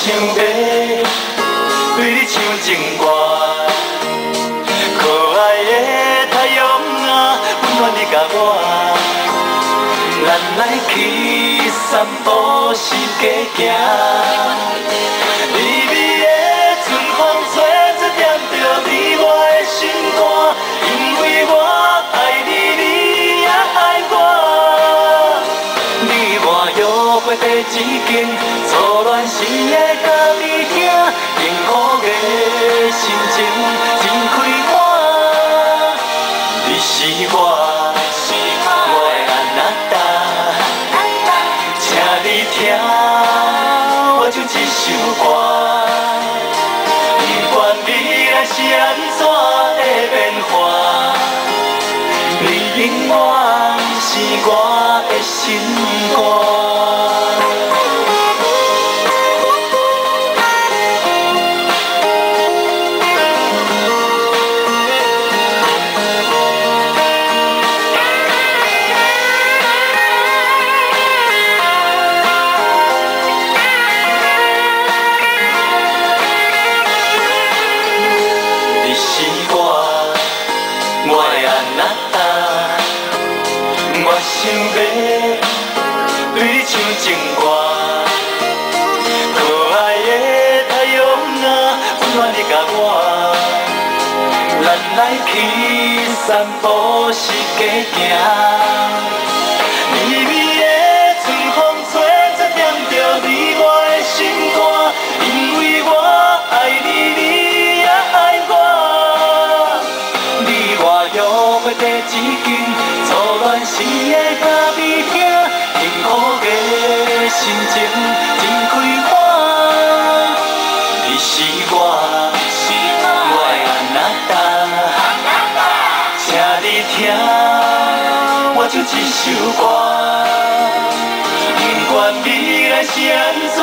想要对你唱情歌，可爱的太阳啊，温暖你甲我。咱来去散步，是家行。微微的春风吹，才点着你我的心肝，因为我爱你，你也爱我。你我约会第一间，初恋时的咖啡厅，幸福的心情真开花。你是我的安娜达，请你听我唱一首歌。不管未来是安怎的变化，你永远是我的心肝。想要对你唱情歌，可爱的太阳啊，温暖你甲我。咱来去散步，是家行。微微的春风吹，才点着你我的心肝，因为我爱你，你也爱我。你我约会第一间，初恋时的咖啡厅，幸福的心情真开花。你是我的安娜达，请你听我唱一首歌。不管未来是安怎